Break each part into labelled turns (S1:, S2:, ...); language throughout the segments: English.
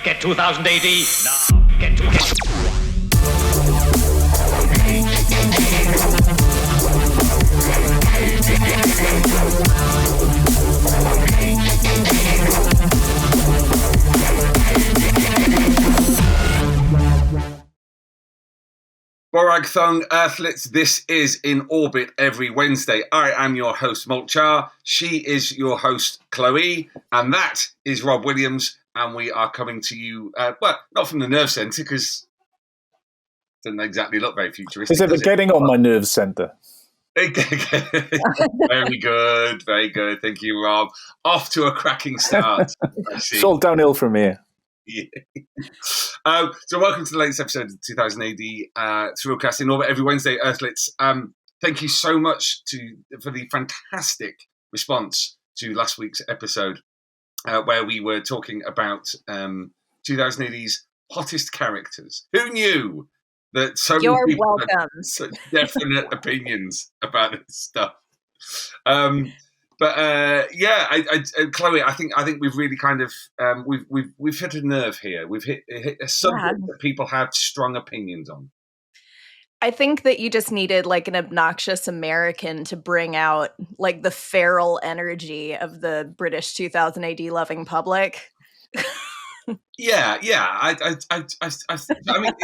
S1: Get 2000 AD now. Get.
S2: Borag Thung Earthlets, this is In Orbit every Wednesday. I am your host, Molch-R. She is your host, KLO-E. And that is Rob Williams. And we are coming to you, well, not from the nerve centre, because it doesn't exactly look very futuristic.
S3: Is it getting on my nerve centre?
S2: Very good, very good. Thank you, Rob. Off to a cracking start.
S3: It's all downhill from here.
S2: Yeah. So welcome to the latest episode of 2000 AD Thrillcast in Orbit every Wednesday, Earthlets. Thank you so much for the fantastic response to last week's episode where we were talking about 2000 AD's hottest characters. Who knew that so many people had such definite opinions about this stuff? But KLO-E, I think we've really kind of we've hit a nerve here. We've hit a subject that people have strong opinions on.
S4: I think that you just needed like an obnoxious American to bring out like the feral energy of the British 2000 AD loving public.
S2: Yeah. I mean,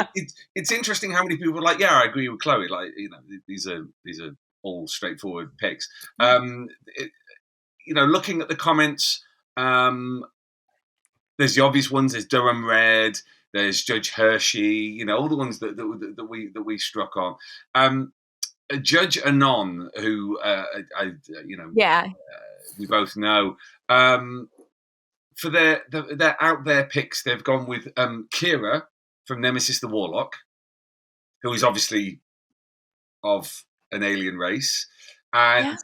S2: it's interesting how many people are like, yeah, I agree with KLO-E. Like, you know, these are all straightforward picks. Looking at the comments, there's the obvious ones. There's Durham Red. There's Judge Hershey. All the ones that we struck on. Judge Anon, who we both know. For their out there picks, they've gone with Kira from Nemesis the Warlock, who is obviously of an alien race, and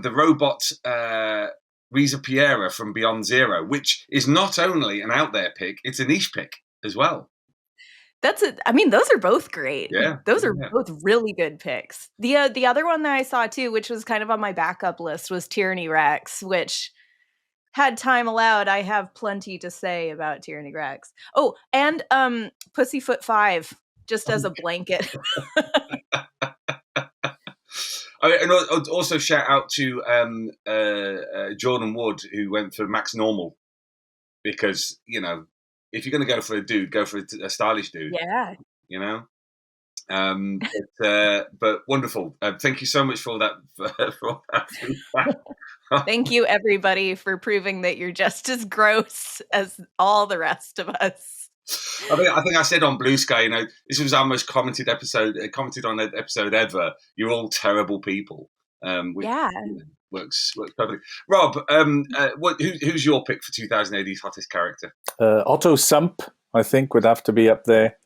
S2: the robot Risa Piera from Beyond Zero, which is not only an out there pick, it's a niche pick as well.
S4: I mean, those are both great.
S2: Yeah,
S4: those are both really good picks. The other one that I saw too, which was kind of on my backup list, was Tyranny Rex, which, had time allowed, I have plenty to say about Tyranny Rex. Oh, and Pussyfoot 5, just as a blanket.
S2: And also shout out to Jordan Wood, who went for Max Normal, because if you're going to go for a dude, go for a stylish dude.
S4: Yeah.
S2: But wonderful. Thank you so much for all that.
S4: Thank you, everybody, for proving that you're just as gross as all the rest of us.
S2: I think I said on Blue Sky, this was our most commented on episode ever. You're all terrible people. Works perfectly. Rob, who's your pick for 2000 AD's hottest character?
S3: Otto Sump, I think, would have to be up there.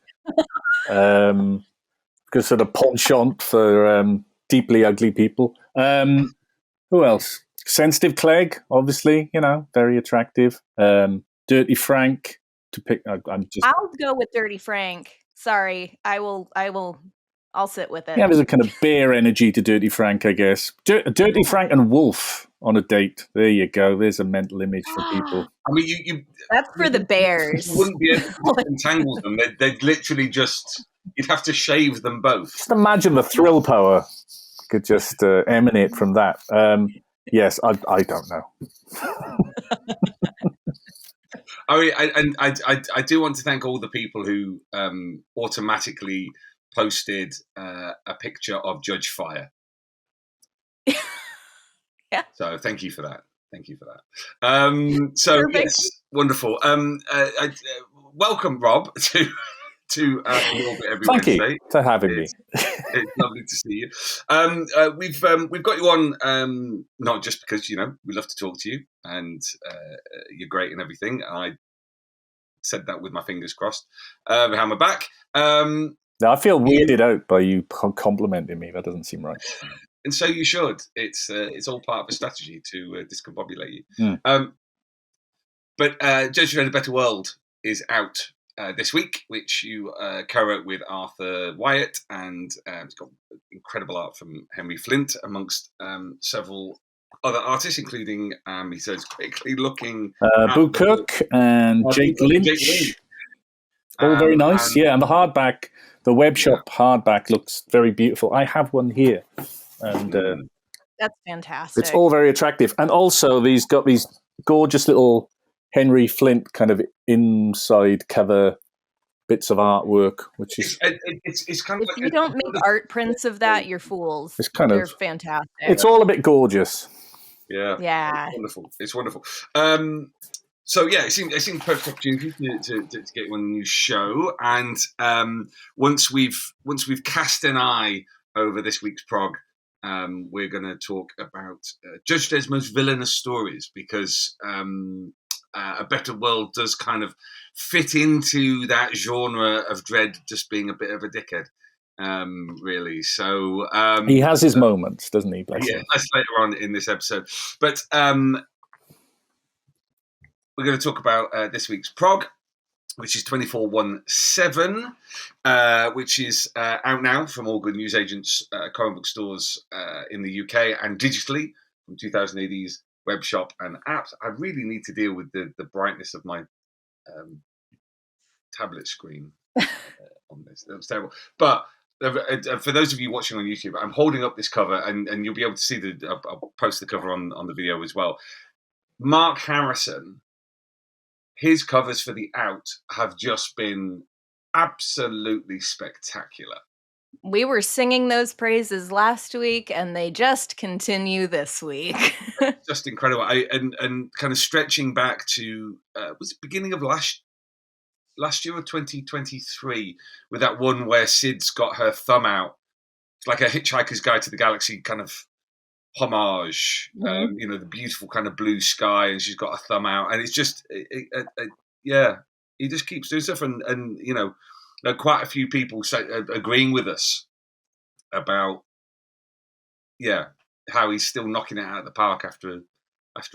S3: Because sort of penchant for deeply ugly people. Who else? Sensitive Clegg, obviously, very attractive. Dirty Frank. To pick, I'll
S4: go with Dirty Frank. Sorry, I'll sit with it.
S3: Yeah, there's a kind of bear energy to Dirty Frank, I guess. Dirty Frank and Wolf on a date. There you go. There's a mental image for people.
S2: I mean,
S4: that's for the bears.
S2: You wouldn't be able to entangle them. They'd literally you'd have to shave them both.
S3: Just imagine the thrill power could just emanate from that. Yes, I don't know.
S2: I mean, I do want to thank all the people who automatically posted a picture of Judge Fire.
S4: Yeah.
S2: So thank you for that. Yes, wonderful. Welcome, Rob, to Orbit every Wednesday.
S3: Thank you for having me.
S2: It's lovely to see you. We've got you on not just because we love to talk to you and you're great and everything. I said that with my fingers crossed behind my back.
S3: No, I feel weirded out by you complimenting me. That doesn't seem right.
S2: And so you should. It's all part of a strategy to discombobulate you. But Judge Dredd: A Better World is out this week, which you co-wrote with Arthur Wyatt, and it's got incredible art from Henry Flint, amongst several other artists, including he says quickly looking
S3: Boo Cook and Jake Lynch. All very nice,
S2: And
S3: yeah. And the hardback, the web shop hardback looks very beautiful. I have one here, and
S4: That's fantastic.
S3: it's all very attractive. And also, these got these gorgeous little Henry Flint kind of inside cover bits of artwork, which is
S2: it's kind of
S4: if
S2: like
S4: you don't make art prints of that, you're fools.
S3: It's kind
S4: They're
S3: of
S4: fantastic.
S3: It's all a bit gorgeous.
S2: Yeah,
S4: Yeah.
S2: It's wonderful. So yeah, it seemed perfect opportunity to get one new show. And once we've cast an eye over this week's prog, we're going to talk about Judge Dredd's most villainous stories, because A Better World does kind of fit into that genre of Dredd just being a bit of a dickhead, really. So
S3: he has his moments, doesn't he? Bless him.
S2: that's later on in this episode. But we're going to talk about this week's prog, which is 2417, which is out now from all good newsagents, comic book stores in the UK, and digitally from 2000 AD's web shop and apps. I really need to deal with the brightness of my tablet screen on this. That was terrible. But for those of you watching on YouTube, I'm holding up this cover, and you'll be able to see I'll post the cover on the video as well. Mark Harrison, his covers for The Out have just been absolutely spectacular.
S4: We were singing those praises last week, and they just continue this week.
S2: Just incredible. And kind of stretching back to was it beginning of last year or 2023, with that one where Sid's got her thumb out. It's like a Hitchhiker's Guide to the Galaxy kind of homage.
S4: Mm-hmm.
S2: The beautiful kind of blue sky, and she's got a thumb out, and it's just yeah, he just keeps doing stuff, and quite a few people agreeing with us about how he's still knocking it out of the park after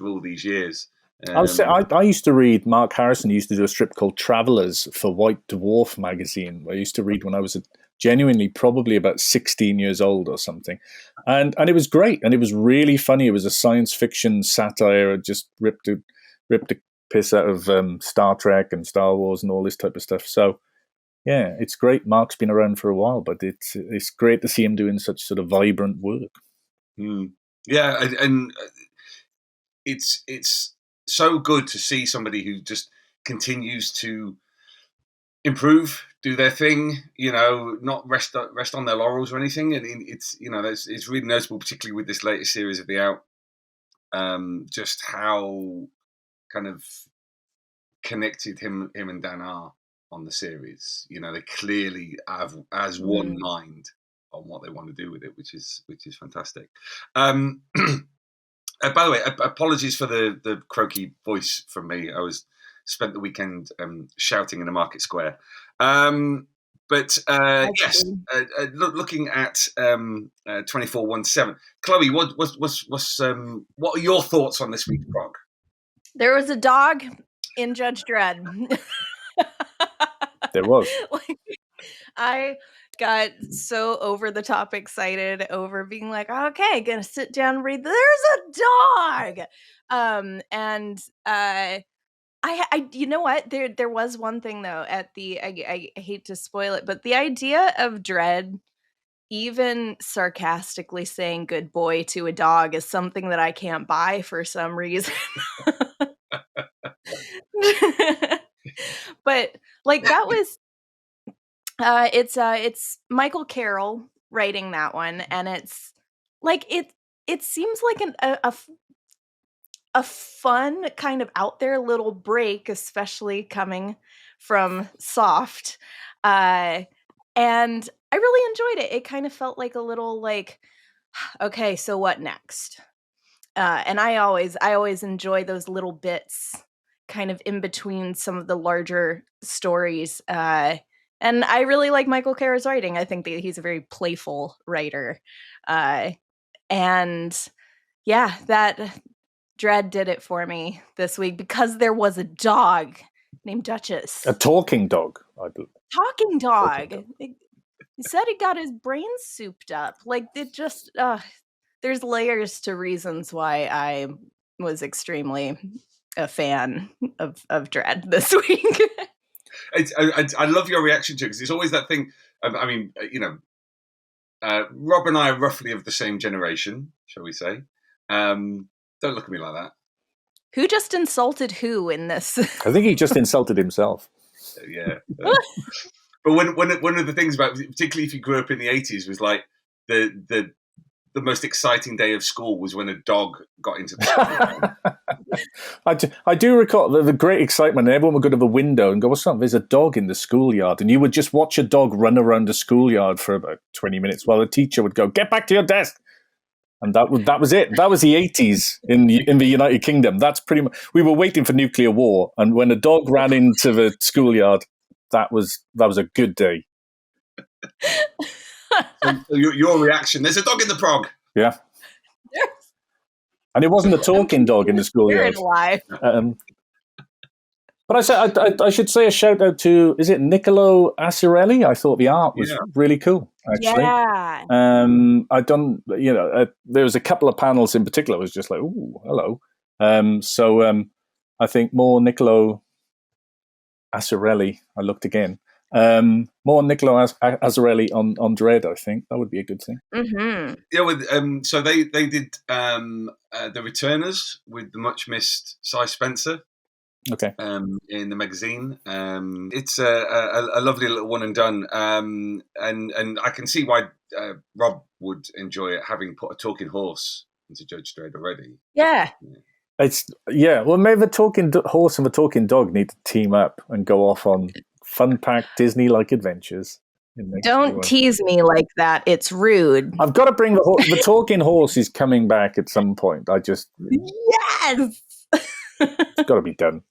S2: all these years.
S3: I used to read, Mark Harrison used to do a strip called Travelers for White Dwarf magazine, where I used to read when I was genuinely probably about 16 years old or something. And it was great, and it was really funny. It was a science fiction satire. It just ripped the piss out of Star Trek and Star Wars and all this type of stuff. So yeah, it's great. Mark's been around for a while, but it's great to see him doing such sort of vibrant work.
S2: Yeah, and it's so good to see somebody who just continues to improve, do their thing, not rest on their laurels or anything. And it's really noticeable, particularly with this latest series of The Out, just how kind of connected him and Dan are on the series. They clearly have as one mind on what they want to do with it, which is fantastic. By the way, apologies for the croaky voice from me. I spent the weekend shouting in a market square. But yes, looking at 2417, Chloe, what are your thoughts on this week's prog?
S4: There was a dog in Judge Dredd.
S3: There was.
S4: I got so over the top excited over being like, okay, gonna sit down and read. There's a dog, and I you know what? There was one thing though at the I hate to spoil it, but the idea of Dredd even sarcastically saying "good boy" to a dog is something that I can't buy for some reason. But like that was it's Michael Carroll writing that one, and it's like it seems like a fun kind of out there little break, especially coming from Soft, and I really enjoyed it. It kind of felt like a little like, okay, so what next? And I always enjoy those little bits kind of in between some of the larger stories. And I really like Michael Carroll's writing. I think that he's a very playful writer. And yeah, that Dredd did it for me this week because there was a dog named Duchess.
S3: A talking dog, I believe.
S4: Talking dog. He said he got his brain souped up. Like, it just, there's layers to reasons why I was extremely a fan of Dredd this week.
S2: I love your reaction to it because it's always that thing. I mean, Rob and I are roughly of the same generation, shall we say? Don't look at me like that.
S4: Who just insulted who in this?
S3: I think he just insulted himself.
S2: Yeah. But one of the things about, particularly if you grew up in the 80s, was like the most exciting day of school was when a dog got into the school.
S3: I do recall the great excitement, and everyone would go to the window and go, "What's up? There's a dog in the schoolyard," and you would just watch a dog run around the schoolyard for about 20 minutes while the teacher would go, "Get back to your desk." And that was it. That was the 80s in the United Kingdom. That's pretty much. We were waiting for nuclear war, and when a dog ran into the schoolyard, that was a good day.
S2: So your reaction? There's a dog in the Prog.
S3: Yeah.
S4: Yes.
S3: And it wasn't a talking dog in the schoolyard.
S4: Alive.
S3: But I should say a shout out to, is it Niccolo Acerelli? I thought the art was really cool, actually.
S4: Yeah.
S3: There was a couple of panels in particular. I was just like, ooh, hello. I think more Niccolo Acerelli. I looked again. More Niccolo Azzarelli on Dredd. I think that would be a good thing.
S4: Mm-hmm.
S2: Yeah, so they did the Returners with the much missed Cy Spencer.
S3: Okay.
S2: In the magazine, it's a lovely little one and done, and I can see why Rob would enjoy it, having put a talking horse into Judge Dredd already.
S4: Yeah.
S3: Well, maybe the talking horse and the talking dog need to team up and go off on fun-packed Disney-like adventures.
S4: Don't tease me like that. It's rude.
S3: I've got to bring the talking horse is coming back at some point.
S4: Yes!
S3: It's got to be done.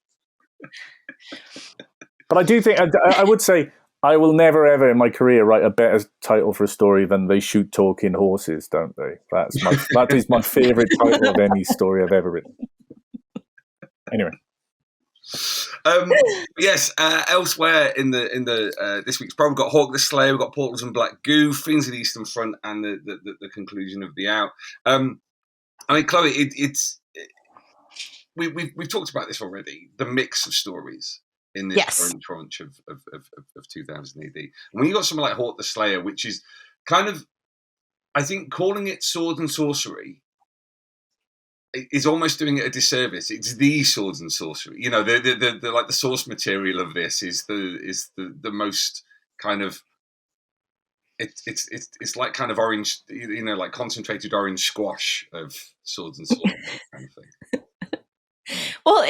S3: But I do think, I would say, I will never ever in my career write a better title for a story than They Shoot Talking Horses, don't they? That is my favourite title of any story I've ever written. Anyway.
S2: Yes. Elsewhere in the this week's program, we've got Hawk the Slayer, we've got Portals and Black Goo, Fiends of the Eastern Front, and the conclusion of The Out. I mean, Chloe, we've talked about this already. The mix of stories in this current tranche of 2000 AD. And when you got something like Hawk the Slayer, which is kind of, I think, calling it sword and sorcery is almost doing it a disservice. It's the swords and sorcery. You know, the like the source material of this is the most kind of it's like kind of orange, you know, like concentrated orange squash of swords and sorcery kind of thing.
S4: Well,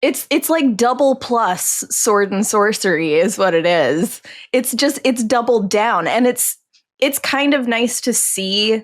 S4: it's like double plus sword and sorcery is what it is. It's doubled down, and it's kind of nice to see.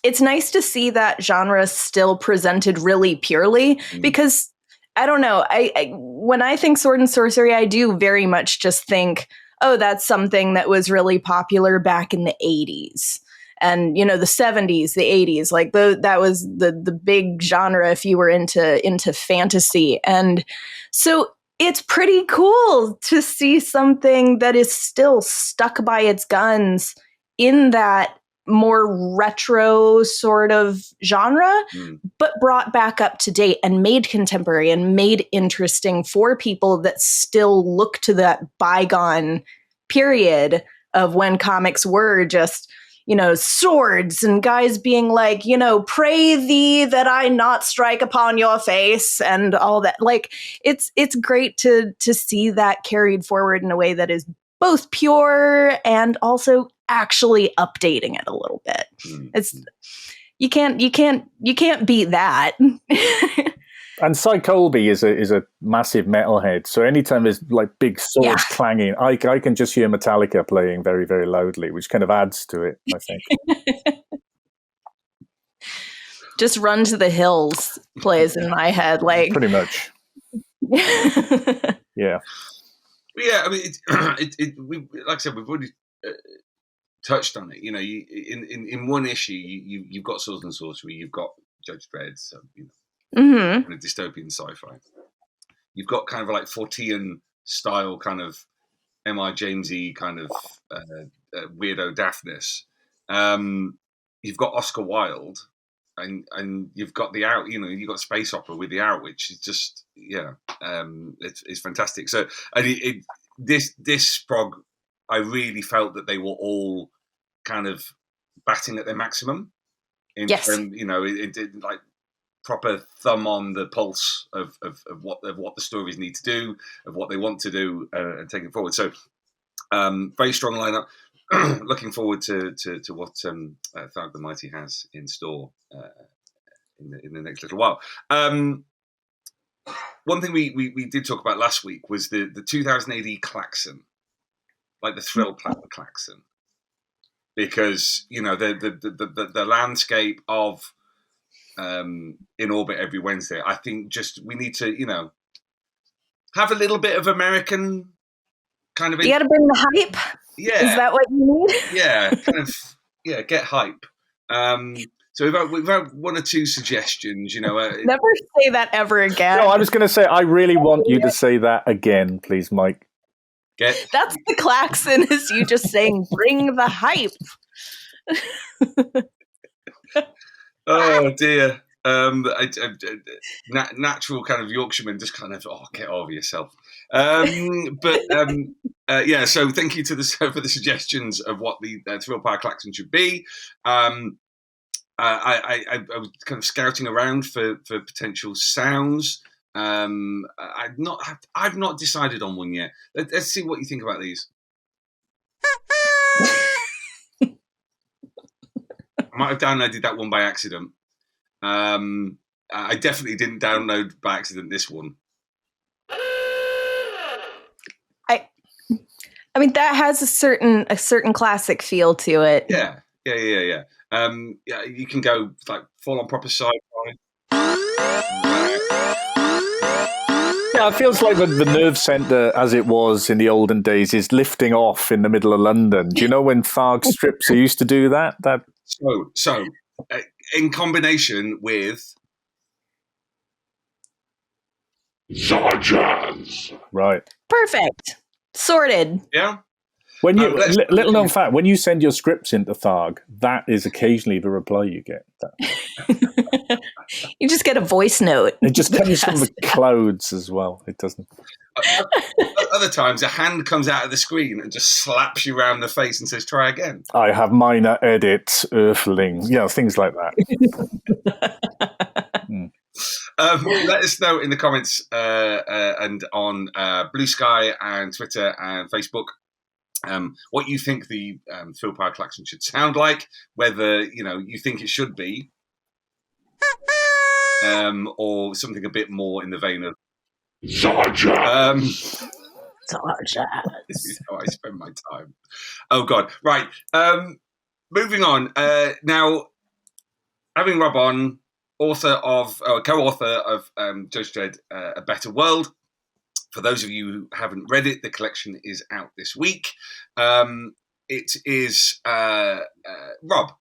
S4: It's nice to see that genre still presented really purely, because I don't know. I when I think sword and sorcery, I do very much just think, oh, that's something that was really popular back in the 80s. And, you know, the 70s, the 80s, like that was the big genre if you were into fantasy. And so it's pretty cool to see something that is still stuck by its guns in that more retro sort of genre, but brought back up to date and made contemporary and made interesting for people that still look to that bygone period of when comics were just, you know, swords and guys being like, you know, pray thee that I not strike upon your face and all that. Like, it's great to see that carried forward in a way that is both pure and also actually updating it a little bit. It's you can't beat that.
S3: And Cy Colby is a massive metalhead, so anytime there's like big swords clanging, I can just hear Metallica playing very, very loudly, which kind of adds to it, I think.
S4: Just Run to the Hills plays in my head, like
S3: pretty much. Yeah.
S2: Yeah, I mean, like I said, we've already touched on it. You know, in one issue, you've got swords and sorcery, you've got Judge Dredd, so you know. Kind of dystopian sci-fi. You've got kind of like Fortean style kind of M.I. Jamesy kind of weirdo daftness. You've got Oscar Wilde, and you've got The Out. You've got space opera with The Out, which is just it's fantastic. So and this prog, I really felt that they were all kind of batting at their maximum.
S4: Yes.
S2: It did like proper thumb on the pulse of what the stories need to do, of what they want to do, and take it forward. So very strong lineup. Looking forward to what Tharg the Mighty has in store in the next little while. One thing we did talk about last week was the 2000 AD klaxon, like the thrill klaxon, because the landscape of In Orbit Every Wednesday. I think just we need to have a little bit of American kind of.
S4: You got to bring the hype.
S2: Yeah,
S4: is that what you need?
S2: Yeah, kind of. Yeah, get hype. So we've had one or two suggestions.
S4: Never say that ever again.
S3: No, I was going to say I really want you to say that again, please, Mike.
S4: That's the klaxon, is you just saying, bring the hype.
S2: Oh dear. Natural kind of Yorkshireman, just kind of get over yourself. So thank you for the suggestions of what the thrill power klaxon should be. I was kind of scouting around for potential sounds. I've not decided on one yet. Let's see what you think about these. I might have downloaded that one by accident. I definitely didn't download by accident this one.
S4: I mean, that has a certain classic feel to it.
S2: Yeah. You can go like full on proper sci-fi.
S3: Yeah, it feels like the nerve centre, as it was in the olden days, is lifting off in the middle of London. Do you know when Tharg strips used to do that?
S2: So in combination with
S5: Zarjaz.
S3: Right.
S4: Perfect. Sorted.
S2: Yeah.
S3: When you little known fact, when you send your scripts into Tharg, that is occasionally the reply you get.
S4: You just get a voice note.
S3: It just comes from the clouds as well. It doesn't.
S2: Other times, a hand comes out of the screen and just slaps you around the face and says, "Try again."
S3: I have minor edit, Earthling. Things like that.
S2: Let us know in the comments and on Blue Sky and Twitter and Facebook what you think the Phil Power klaxon should sound like. Whether you think it should be, or something a bit more in the vein of
S5: Zarjaz.
S2: This is how I spend my time. Oh God! Right. Moving on. Now, having Rob on, co-author of Judge Dredd, A Better World. For those of you who haven't read it, the collection is out this week. It is Rob.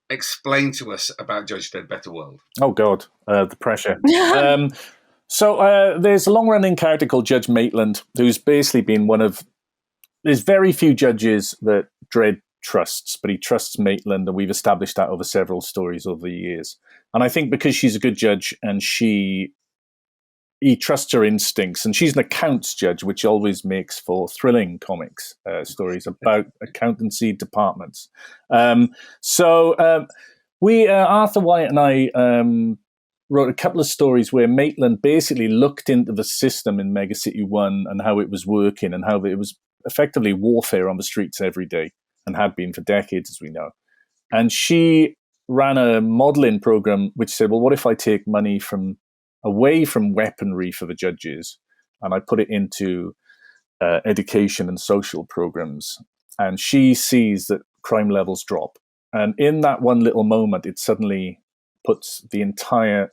S2: Explain to us about Judge Dredd, Better World.
S3: Oh God, the pressure. So there's a long-running character called Judge Maitland, who's basically been one of. There's very few judges that Dredd trusts, but he trusts Maitland, and we've established that over several stories over the years. And I think because she's a good judge and he trusts her instincts, and she's an accounts judge, which always makes for thrilling comics stories about accountancy departments. Arthur Wyatt and I wrote a couple of stories where Maitland basically looked into the system in Mega City 1 and how it was working and how it was effectively warfare on the streets every day and had been for decades, as we know. And she ran a modeling program which said, well, what if I take money away from weaponry for the judges and I put it into education and social programs? And she sees that crime levels drop. And in that one little moment, it suddenly puts the entire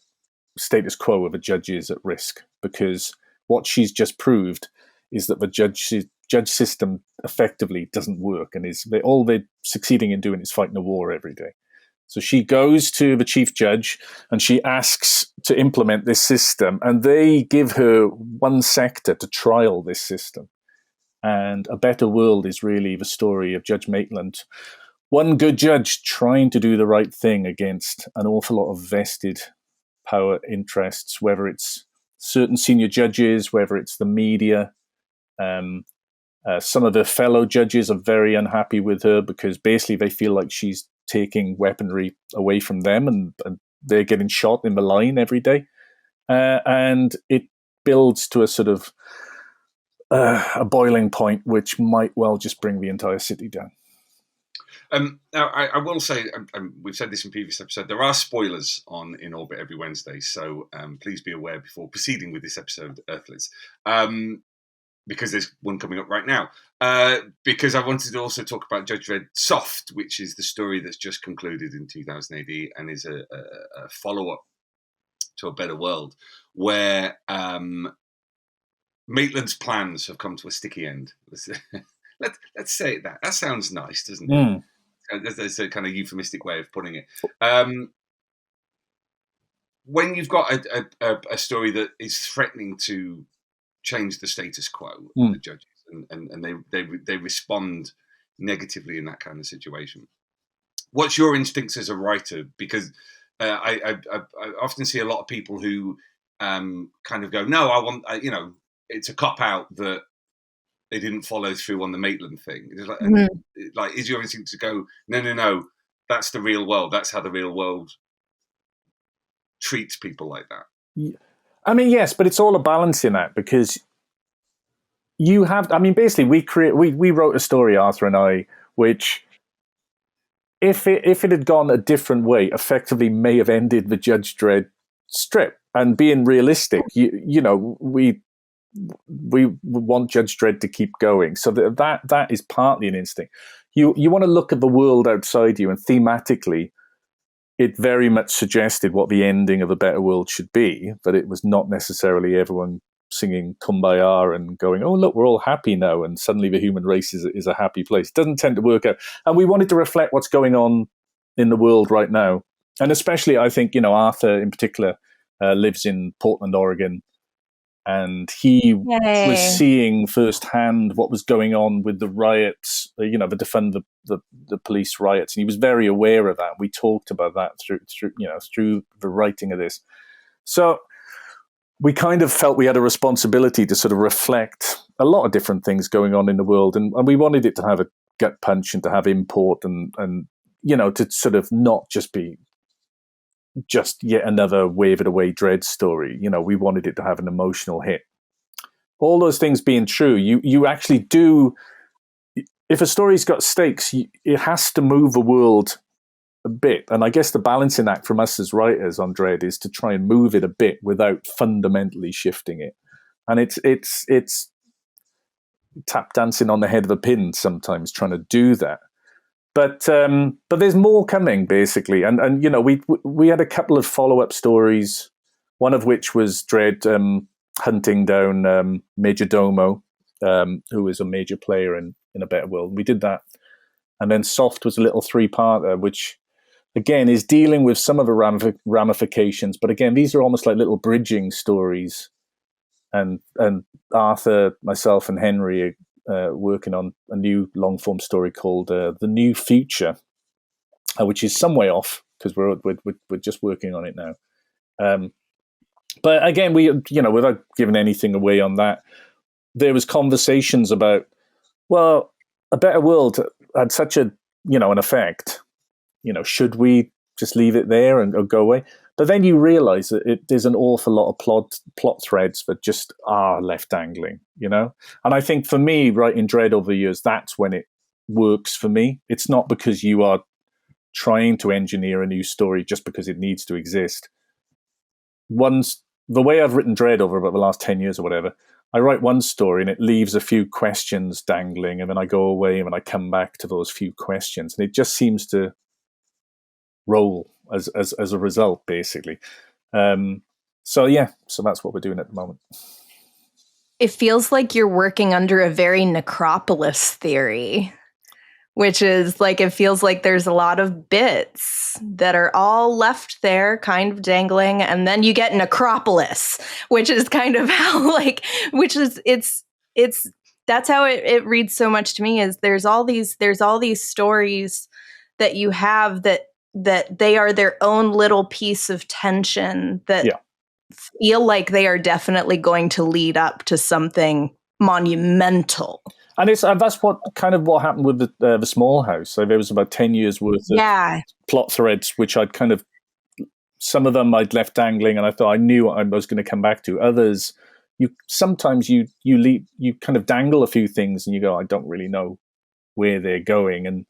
S3: status quo of the judges at risk, because what she's just proved is that the judge system effectively doesn't work, and all they're succeeding in doing is fighting a war every day. So she goes to the chief judge and she asks to implement this system, and they give her one sector to trial this system. And A Better World is really the story of Judge Maitland one good judge trying to do the right thing against an awful lot of vested power interests, whether it's certain senior judges, whether it's the media. Some of her fellow judges are very unhappy with her because basically they feel like she's taking weaponry away from them, and they're getting shot in the line every day. And it builds to a sort of a boiling point, which might well just bring the entire city down.
S2: Now, I will say, we've said this in previous episode, there are spoilers on In Orbit every Wednesday, so please be aware before proceeding with this episode, Earthlets, because there's one coming up right now. Because I wanted to also talk about Judge Dredd Soft, which is the story that's just concluded in 2000 AD and is a follow-up to A Better World, where Maitland's plans have come to a sticky end. Let's say that. That sounds nice, doesn't it? That's a kind of euphemistic way of putting it. When you've got a story that is threatening to change the status quo, the judges, and they respond negatively in that kind of situation, what's your instincts as a writer? Because I often see a lot of people who kind of go, no, it's a cop-out that they didn't follow through on the Maitland thing. It's like, is your instinct to go, no, that's the real world. That's how the real world treats people like that.
S3: I mean, yes, but it's all a balancing act, because you have, I mean, basically we wrote a story, Arthur and I, which if it had gone a different way, effectively may have ended the Judge Dredd strip. And being realistic, we want Judge Dredd to keep going. So that is partly an instinct. You want to look at the world outside you, and thematically, it very much suggested what the ending of A Better World should be, but it was not necessarily everyone singing Kumbaya and going, oh, look, we're all happy now, and suddenly the human race is a happy place. It doesn't tend to work out. And we wanted to reflect what's going on in the world right now. And especially, I think, Arthur in particular lives in Portland, Oregon, and he was seeing firsthand what was going on with the riots, the defund the police riots, and he was very aware of that. We talked about that through the writing of this. So we kind of felt we had a responsibility to sort of reflect a lot of different things going on in the world, and we wanted it to have a gut punch and to have import and to sort of not just be just yet another wave it away Dredd story. We wanted it to have an emotional hit. All those things being true, you actually do, if a story's got stakes, it has to move the world a bit. And I guess the balancing act from us as writers on Dredd is to try and move it a bit without fundamentally shifting it. And it's tap dancing on the head of a pin sometimes trying to do that. But there's more coming, basically, and we had a couple of follow-up stories, one of which was Dredd hunting down Major Domo, who was a major player in A Better World. We did that, and then Soft was a little three-parter, which again is dealing with some of the ramifications. But again, these are almost like little bridging stories, and Arthur, myself, and Henry working on a new long-form story called The New Future, which is some way off because we're just working on it now. But again, we without giving anything away on that, there was conversations about, well, A Better World had such an effect. Should we just leave it there and go away? But then you realise that there's an awful lot of plot threads that just are left dangling, And I think for me, writing Dredd over the years, that's when it works for me. It's not because you are trying to engineer a new story just because it needs to exist. The way I've written Dredd over about the last 10 years or whatever, I write one story and it leaves a few questions dangling, and then I go away and then I come back to those few questions, and it just seems to roll as a result, basically. So that's what we're doing at the moment.
S4: It feels like you're working under a very necropolis theory, which is like, it feels like there's a lot of bits that are all left there kind of dangling, and then you get necropolis, which is kind of how it's that's how it reads so much to me. Is there's all these stories that you have that they are their own little piece of tension that feel like they are definitely going to lead up to something monumental.
S3: And that's what happened with the Small House. So there was about 10 years worth of plot threads, which I'd kind of, some of them I'd left dangling, and I thought I knew I was going to come back to. Others, sometimes you kind of dangle a few things, and you go, I don't really know where they're going, and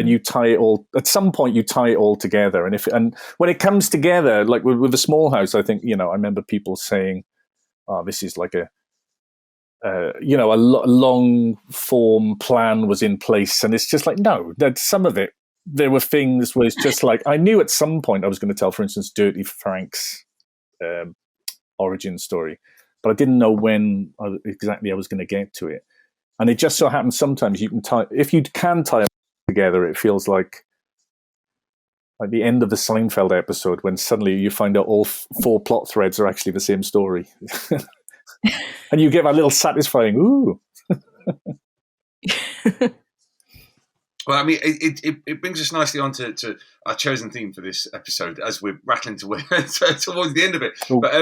S3: you tie it all. At some point, you tie it all together, and when it comes together, like with the Small House, I think I remember people saying, "Oh, this is like a long form plan was in place," and it's just like, no, that some of it, there were things where it's just like, I knew at some point I was going to tell, for instance, Dirty Frank's origin story, but I didn't know when exactly I was going to get to it. And it just so happens sometimes if you can tie them together, it feels like the end of the Seinfeld episode when suddenly you find out all 4 plot threads are actually the same story. And you get that little satisfying, ooh.
S2: Well, I mean, it brings us nicely on to our chosen theme for this episode as we're rattling towards the end of it. Ooh. But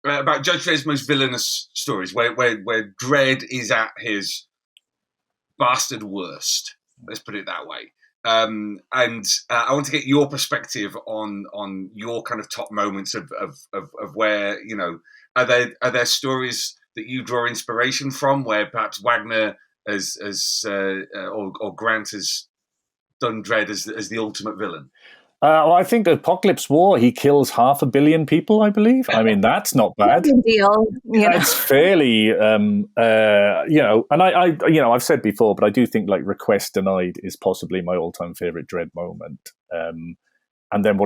S2: about Judge Dredd's most villainous stories, where Dredd is at his bastard worst. Let's put it that way. And I want to get your perspective on your kind of top moments of where, are there stories that you draw inspiration from, where perhaps Wagner or Grant has done Dredd as the ultimate villain?
S3: Well, I think Apocalypse War, he kills 500 million people, I believe. I mean, that's not bad.
S4: Good deal.
S3: It's fairly, and I've said before, but I do think like Request Denied is possibly my all-time favorite Dredd moment. And then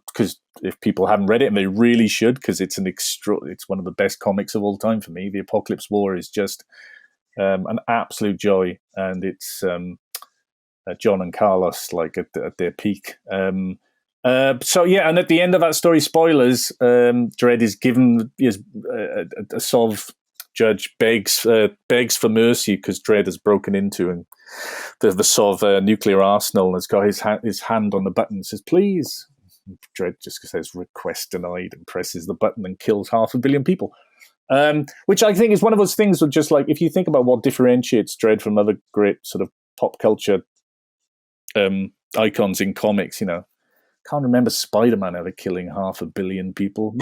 S3: because if people haven't read it, and they really should, because it's it's one of the best comics of all time for me. The Apocalypse War is just an absolute joy, and it's John and Carlos like at their peak. And at the end of that story, spoilers, Dredd is given a Sov judge begs for mercy because Dredd has broken into and the Sov nuclear arsenal and has got his hand on the button and says, please. Dredd just says request denied and presses the button and kills 500 million people. Which I think is one of those things that just like, if you think about what differentiates Dredd from other great sort of pop culture icons in comics, can't remember Spider-Man ever killing 500 million people.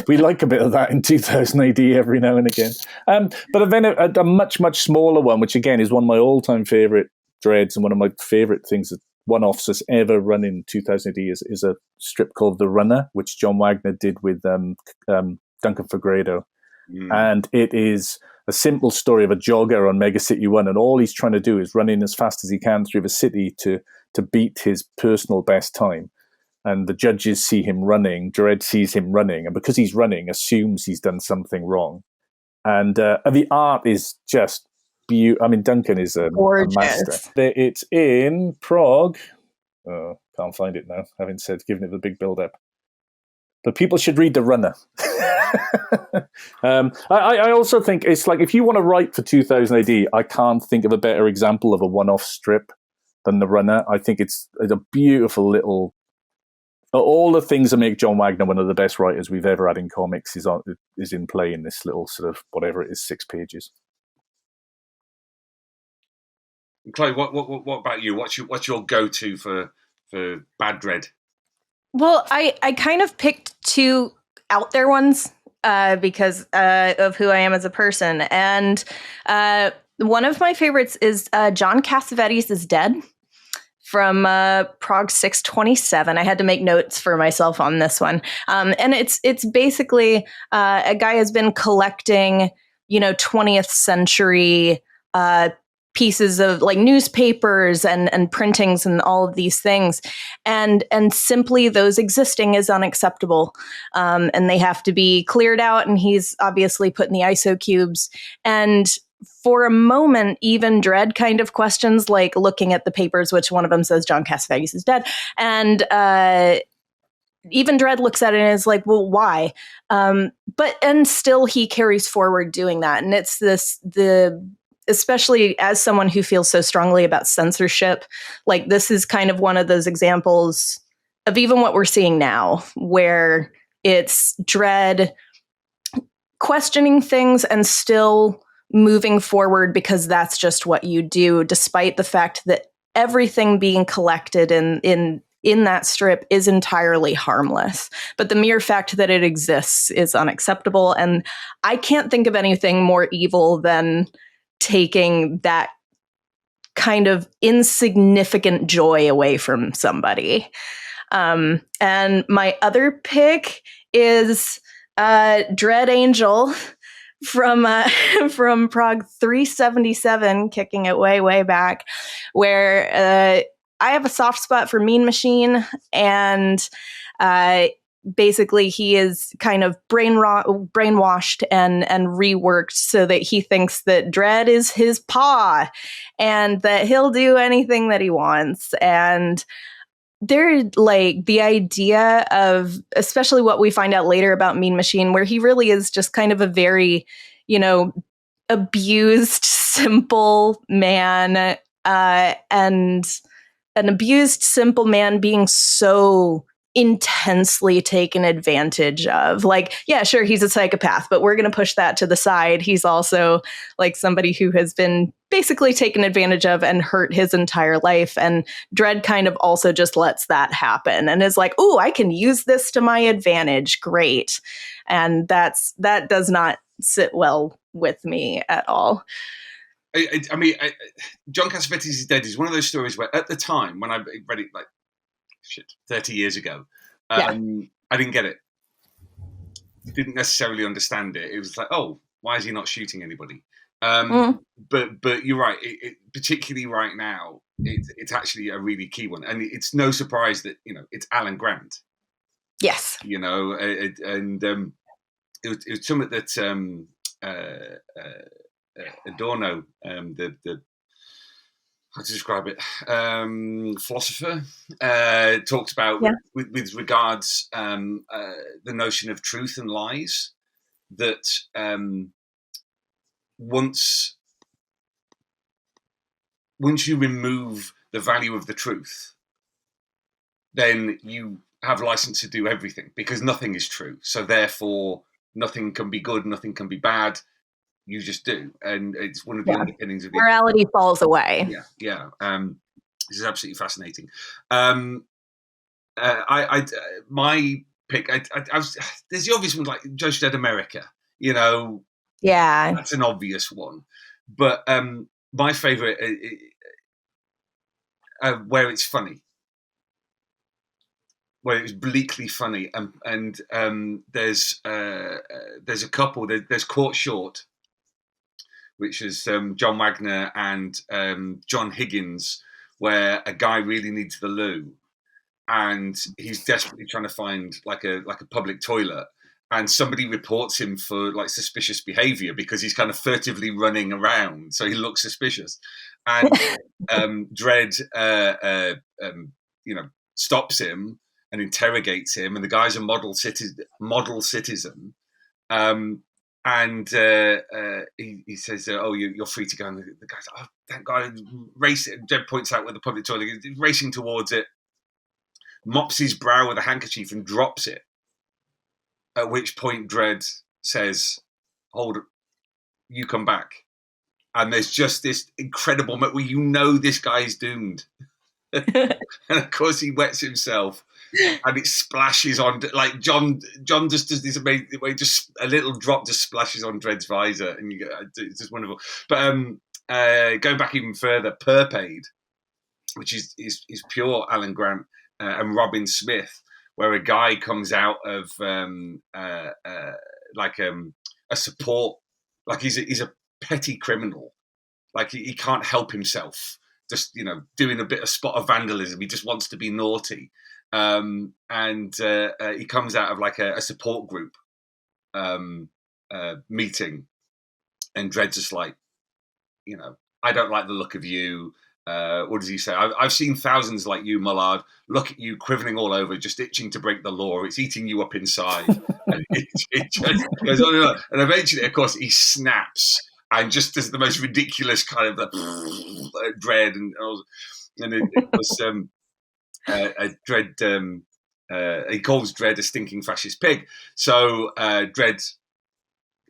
S3: We like a bit of that in 2000 AD every now and again. But then a much, much smaller one, which again is one of my all-time favorite Dredds and one of my favorite things that one-offs has ever run in 2000 AD is a strip called The Runner, which John Wagner did with Duncan Fegredo. And it is a simple story of a jogger on Mega City 1, and all he's trying to do is run in as fast as he can through the city to beat his personal best time. And the judges see him running, Dredd sees him running, and because he's running, assumes he's done something wrong. And the art is just beautiful. I mean, Duncan is a master. It's in Prog. Oh, can't find it now, having given it the big build-up. But people should read The Runner. I also think it's like, if you want to write for 2000 AD, I can't think of a better example of a one-off strip than The Runner. I think it's a beautiful little... All the things that make John Wagner one of the best writers we've ever had in comics is in play in this little sort of, whatever it is, 6 pages.
S2: Chloe, what about you? What's your go-to for bad Dredd?
S4: Well, I kind of picked 2 out there ones because of who I am as a person. And one of my favorites is John Cassavetes is Dead from Prog 627. I had to make notes for myself on this one. And it's basically a guy has been collecting, 20th century pieces of like newspapers and printings and all of these things. And simply those existing is unacceptable. And they have to be cleared out. And he's obviously put in the ISO cubes. And for a moment, even Dredd kind of questions, like looking at the papers, which one of them says John Cassavetes is dead. And even Dredd looks at it and is like, well, why? And still he carries forward doing that. And it's the especially as someone who feels so strongly about censorship, like this is kind of one of those examples of even what we're seeing now, where it's Dredd questioning things and still moving forward because that's just what you do, despite the fact that everything being collected in that strip is entirely harmless. But the mere fact that it exists is unacceptable. And I can't think of anything more evil than taking that kind of insignificant joy away from somebody. And my other pick is Dread Angel from Prog 377, kicking it way back, where I have a soft spot for Mean Machine, and basically he is kind of brainwashed and reworked so that he thinks that Dredd is his paw and that he'll do anything that he wants. And they're like the idea of, especially what we find out later about Mean Machine, where he really is just kind of a very, abused, simple man, and an abused, simple man being so intensely taken advantage of. Like, yeah, sure, he's a psychopath, but we're going to push that to the side. He's also like somebody who has been basically taken advantage of and hurt his entire life. And Dredd kind of also just lets that happen and is like, "Ooh, I can use this to my advantage. Great." And that does not sit well with me at all.
S2: I mean, John Cassavetes is Dead is one of those stories where at the time when I read it, 30 years ago, I didn't get it. Didn't necessarily understand it. It was like, oh, why is he not shooting anybody? But you're right. Particularly right now, it's actually a really key one, and it's no surprise that it's Alan Grant.
S4: Yes.
S2: It was something that Adorno, the how to describe it, philosopher, talked about with regards the notion of truth and lies, that once you remove the value of the truth, then you have license to do everything, because nothing is true. So therefore, nothing can be good, nothing can be bad. You just do, and it's one of the underpinnings of
S4: morality falls away.
S2: Yeah. This is absolutely fascinating. My pick, there's the obvious one, like Judge Dredd America. That's an obvious one. But my favorite, where it's funny, where it's bleakly funny, and there's a couple. There's Caught Short, which is John Wagner and John Higgins, where a guy really needs the loo, and he's desperately trying to find like a public toilet, and somebody reports him for like suspicious behaviour because he's kind of furtively running around, so he looks suspicious, and Dredd stops him and interrogates him, and the guy's a model citizen. And he says, "Oh, you're free to go." And the guy's like, "Oh, thank God!" Racing. Dredd points out where the public toilet is, racing towards it, mops his brow with a handkerchief and drops it. At which point, Dredd says, "Hold it, you come back." And there's just this incredible moment where this guy's doomed, and of course he wets himself. And it splashes on, like John just does this amazing way, just a little drop just splashes on Dredd's visor, and it's just wonderful. But going back even further, Purpaid, which is pure Alan Grant and Robin Smith, where a guy comes out of a support, like he's a petty criminal, like he can't help himself, just doing a bit of spot of vandalism. He just wants to be naughty. And he comes out of like a support group meeting, and Dredd's just like, I don't like the look of you. What does he say? I've seen thousands like you, Mullard. Look at you, quivering all over, just itching to break the law. It's eating you up inside. And it just goes on and on. And eventually, of course, he snaps. and just as the most ridiculous kind of Dredd, and it was a Dredd. He calls Dredd a stinking fascist pig. So Dredd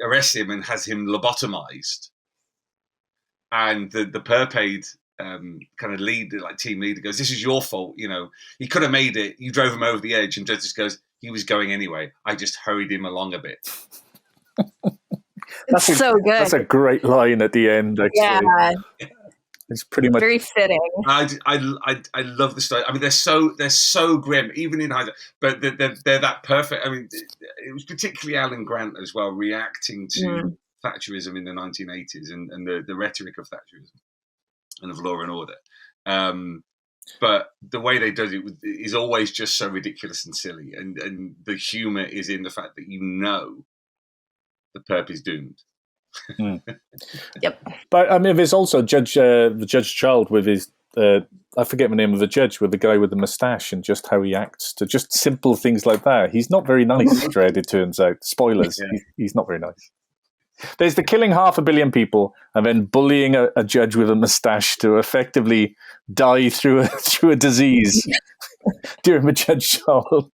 S2: arrests him and has him lobotomized. And the perp aide kind of lead, like team leader, goes, "This is your fault. You know, he could have made it. You drove him over the edge." And Dredd just goes, "He was going anyway. I just hurried him along a bit."
S4: That's so good.
S3: That's a great line at the end, actually.
S4: Yeah.
S3: It's pretty much
S4: very fitting.
S2: I love the story. I mean, they're so grim, even in hindsight, but they're that perfect. I mean, it was particularly Alan Grant as well, reacting to Thatcherism in the 1980s and the rhetoric of Thatcherism and of Law and Order. But the way they do it is always just so ridiculous and silly, and the humour is in the fact that the perp is doomed.
S4: Yep.
S3: But I mean, there's also the Judge Child with his I forget the name of the judge, with the guy with the moustache, and just how he acts to just simple things like that. He's not very nice, Dredd, it turns out. Spoilers. Yeah. He's not very nice. There's the killing 500 million people and then bullying a judge with a moustache to effectively die through a disease during the Judge Child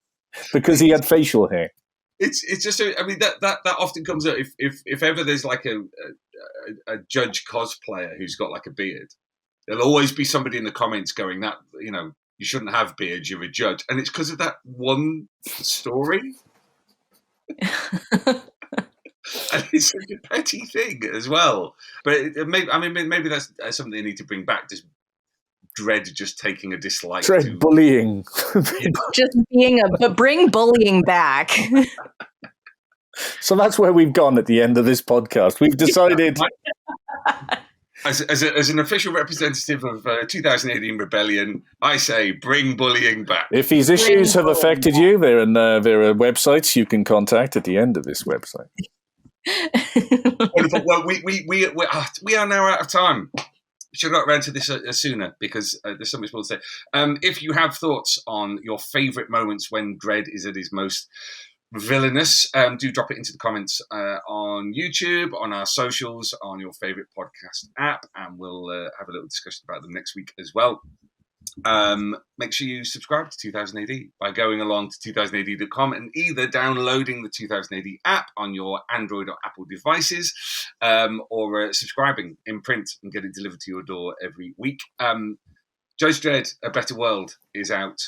S3: because he had facial hair.
S2: It's just, I mean, that often comes up if ever there's like a judge cosplayer who's got like a beard, there'll always be somebody in the comments going that, you know, you shouldn't have beards, you're a judge. And it's because of that one story. And it's such a petty thing as well. But maybe that's something they need to bring back, just Dredd just taking a dislike.
S3: Dredd bullying.
S4: Just bring bullying back.
S3: So that's where we've gone at the end of this podcast. We've decided...
S2: As an official representative of 2018 Rebellion, I say bring bullying back.
S3: If these issues have affected you, there are websites you can contact at the end of this website.
S2: Wonderful. Well, we are now out of time. Should have got around to this sooner because there's so much more to say. If you have thoughts on your favourite moments when Dredd is at his most villainous, do drop it into the comments on YouTube, on our socials, on your favourite podcast app, and we'll have a little discussion about them next week as well. Make sure you subscribe to 2000 AD by going along to 2000AD.com and either downloading the 2000 AD app on your Android or Apple devices, or subscribing in print and get it delivered to your door every week. Judge Dredd, A Better World is out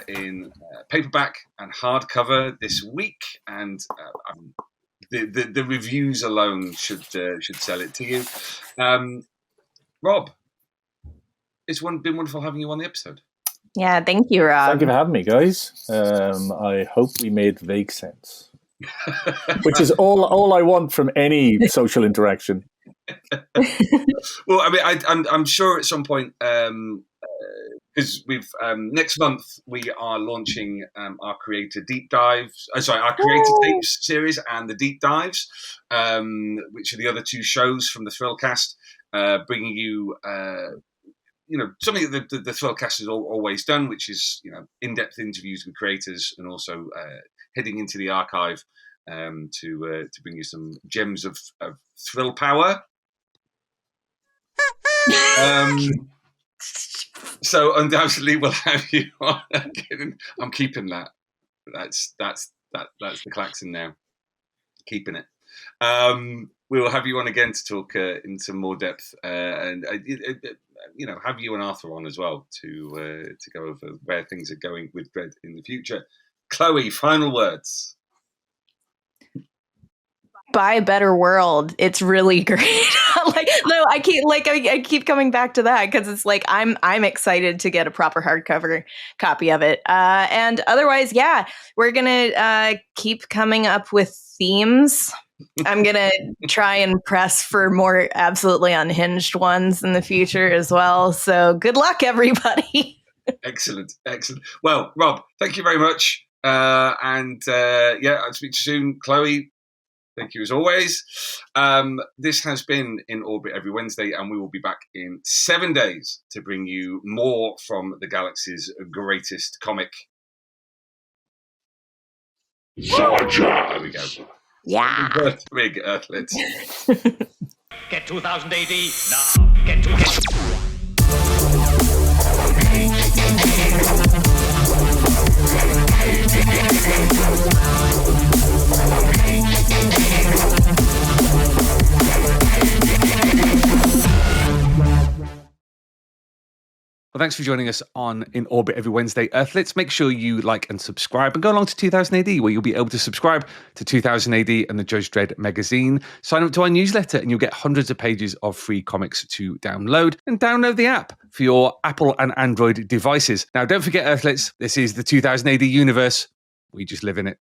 S2: in paperback and hardcover this week, and the reviews alone should sell it to you. Rob, it's been wonderful having you on the episode.
S4: Yeah, thank you, Rob.
S3: Thank you for having me, guys. I hope we made vague sense, which is all I want from any social interaction.
S2: Well, I mean, I'm sure at some point, because we've next month we are launching our creator deep dives. Our creator tapes series and the deep dives, which are the other two shows from the Thrillcast, bringing you. Something that the Thrillcast has always done, which is, in-depth interviews with creators, and also heading into the archive to bring you some gems of thrill power. So undoubtedly we'll have you on. I'm keeping that. That's the klaxon now. Keeping it. We will have you on again to talk into more depth, and have you and Arthur on as well to go over where things are going with Dredd in the future. Chloe, final words.
S4: Buy a Better World. It's really great. I keep coming back to that because it's like I'm excited to get a proper hardcover copy of it. And otherwise, yeah, we're gonna keep coming up with themes. I'm gonna try and press for more absolutely unhinged ones in the future as well. So good luck, everybody. Excellent.
S2: Well, Rob, thank you very much. I'll speak to you soon. Chloe, thank you as always. This has been In Orbit every Wednesday, and we will be back in 7 days to bring you more from the galaxy's greatest comic. There we go.
S4: Yeah.
S2: Big Earthlets.
S1: Get 2000 AD. Now, get to
S2: Well, thanks for joining us on In Orbit every Wednesday, Earthlets. Make sure you like and subscribe and go along to 2000 AD, where you'll be able to subscribe to 2000 AD and the Judge Dredd magazine. Sign up to our newsletter and you'll get hundreds of pages of free comics to download. And download the app for your Apple and Android devices. Now, don't forget, Earthlets, this is the 2000 AD universe. We just live in it.